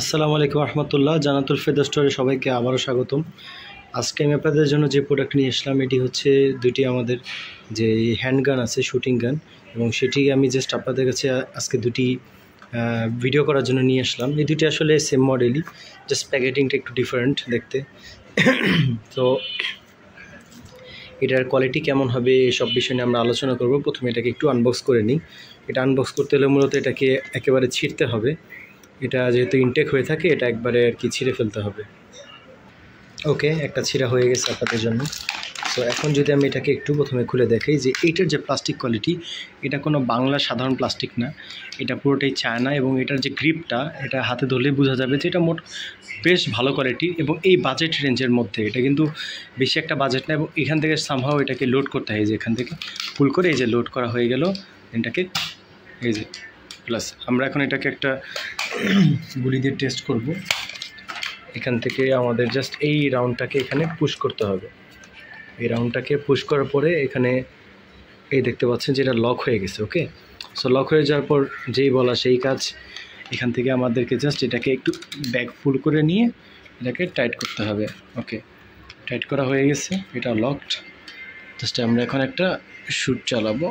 আসসালামু আলাইকুম রহমতুল্লাহ। জান্নাতুল ফেরদৌস স্টোরে সবাইকে আবারও স্বাগতম। আজকে আমি আপনাদের জন্য যে প্রোডাক্ট নিয়ে আসলাম এটি হচ্ছে দুটি আমাদের যে হ্যান্ডগান আছে, শুটিং গান, এবং সেটি আমি জাস্ট আপনাদের কাছে আজকে দুটি ভিডিও করার জন্য নিয়ে আসলাম। এই দুটি আসলে সেম মডেলই, জাস্ট প্যাকেটিংটা একটু ডিফারেন্ট দেখতে। তো এটার কোয়ালিটি কেমন হবে সব বিষয় নিয়ে আমরা আলোচনা করব। প্রথমে এটাকে একটু আনবক্স করে নিই। এটা আনবক্স করতে হলে মূলত এটাকে একেবারে ছিঁড়তে হবে। এটা যেহেতু ইনটেক হয়ে থাকে এটা একবারে আর কি ছিঁড়ে ফেলতে হবে। ওকে, একটা ছিঁড়া হয়ে গেছে আপনাদের জন্য। সো এখন যদি আমি এটাকে একটু প্রথমে খুলে দেখাই যে এইটার যে প্লাস্টিক কোয়ালিটি, এটা কোনো বাংলা সাধারণ প্লাস্টিক না, এটা পুরোটাই চায়না। এবং এটার যে গ্রিপটা, এটা হাতে ধরলেই বোঝা যাবে যে এটা বেশ ভালো কোয়ালিটি এবং এই বাজেট রেঞ্জের মধ্যে। এটা কিন্তু বেশি একটা বাজেট না, এবং এখান থেকে সামহাও এটাকে লোড করতে হয়, যে এখান থেকে ফুল করে এই যে লোড করা হয়ে গেল এটাকে, এই যে প্লাস আমরা এখন এটাকে একটা গুলি দিয়ে টেস্ট করব। এখান থেকে আমাদের জাস্ট এই রাউন্ডটাকে এখানে পুশ করতে হবে। এই রাউন্ডটাকে পুশ করার পরে এখানে এই দেখতে পাচ্ছেন যে এটা লক হয়ে গেছে। ওকে, সো লক হয়ে যাওয়ার পর যেই বলা সেই কাজ। এখান থেকে আমাদেরকে জাস্ট এটাকে একটু ব্যাক ফুল করে নিয়ে এটাকে টাইট করতে হবে। ওকে, টাইট করা হয়ে গেছে, এটা লকড। জাস্ট আমরা এখন একটা শ্যুট চালাবো।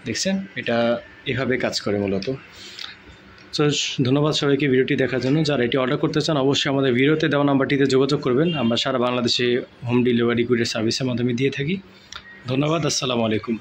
দেখছেন এটা এভাবে কাজ করে মূলত। সো ধন্যবাদ সবাইকে ভিডিওটি দেখার জন্য। যারা এটি অর্ডার করতে চান অবশ্যই আমাদের ভিডিওতে দেওয়া নাম্বারটিতে যোগাযোগ করবেন। আমরা সারা বাংলাদেশে হোম ডেলিভারি কুরিয়ার সার্ভিসের মাধ্যমে দিয়ে থাকি। ধন্যবাদ। আসসালামু আলাইকুম।